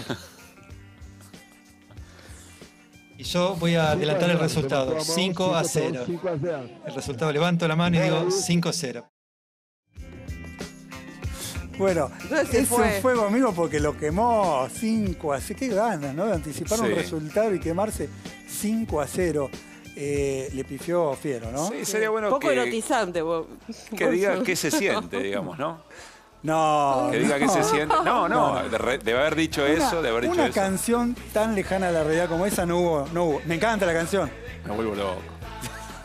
Y yo voy a adelantar el resultado, 5-0. El resultado, levanto la mano y digo 5-0. Bueno, es un fuego amigo porque lo quemó 5-0. Qué ganas, ¿no? De anticipar un resultado y quemarse 5-0. Le pifió fiero, ¿no? Sí, sería bueno poco erotizante. Que diga qué se siente, digamos, ¿no? No. Que diga qué se siente. No. Debe haber dicho eso, de haber dicho una eso. canción tan lejana a la realidad como esa no hubo. Me encanta la canción. Me vuelvo loco.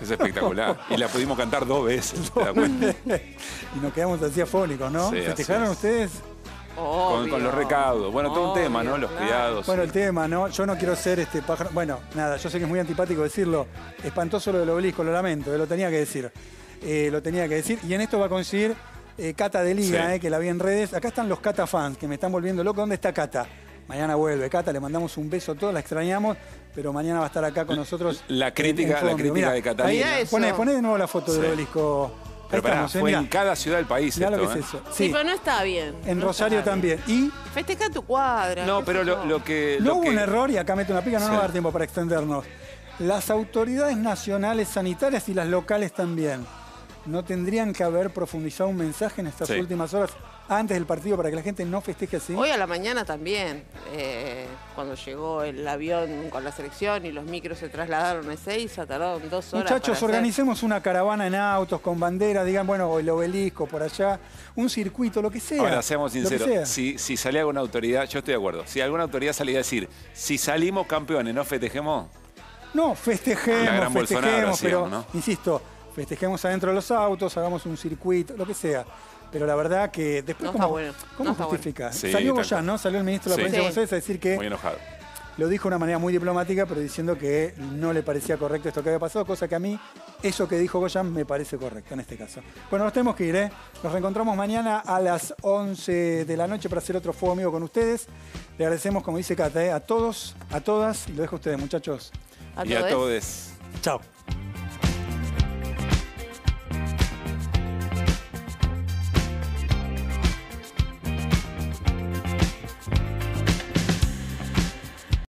Es espectacular. Y la pudimos cantar 2 veces. ¿Te das cuenta? Y nos quedamos así afónicos, ¿no? Sí, ¿Festejaron ustedes? Con los recaudos. Bueno, todo un tema, ¿no? Los criados. Bueno, el tema, ¿no? Yo no quiero ser pájaro. Bueno, nada, yo sé que es muy antipático decirlo. Espantoso lo del obelisco, lo lamento, lo tenía que decir. Y en esto va a coincidir Cata de Liga, que la vi en redes. Acá están los Cata fans, que me están volviendo loco. ¿Dónde está Cata? Mañana vuelve Cata, le mandamos un beso a todos, la extrañamos, pero mañana va a estar acá con nosotros. La crítica de Catalina. Poné de nuevo la foto del obelisco. Pero pará, fue en cada ciudad del país mirá esto, lo que es eso. Sí, pero no está bien. En Rosario también. Y festeja tu cuadra. No, pero lo que... No hubo un error, y acá meto una pica, no nos va a dar tiempo para extendernos. Las autoridades nacionales sanitarias y las locales también ¿no tendrían que haber profundizado un mensaje en estas últimas horas antes del partido para que la gente no festeje así? Hoy a la mañana también, cuando llegó el avión con la selección y los micros se trasladaron a Ezeiza, tardaron 2 horas. Muchachos, organicemos una caravana en autos, con banderas, digan, bueno, el obelisco por allá, un circuito, lo que sea. Ahora, seamos sinceros, si salía alguna autoridad, yo estoy de acuerdo, si alguna autoridad salía a decir, si salimos campeones, ¿no festejemos? No, festejemos, pero, ¿no? Insisto, festejemos adentro de los autos, hagamos un circuito, lo que sea. Pero la verdad que después, ¿cómo justificás? Sí, salió Goyán, ¿no? Salió el ministro de la Provincia de Buenos Aires a decir que... Muy enojado. Lo dijo de una manera muy diplomática, pero diciendo que no le parecía correcto esto que había pasado, cosa que a mí, eso que dijo Goyán, me parece correcto en este caso. Bueno, nos tenemos que ir, ¿eh? Nos reencontramos mañana a las 11 de la noche para hacer otro Fuego Amigo con ustedes. Le agradecemos, como dice Cata, a todos, a todas, y lo dejo a ustedes, muchachos. Y a todos. Chao.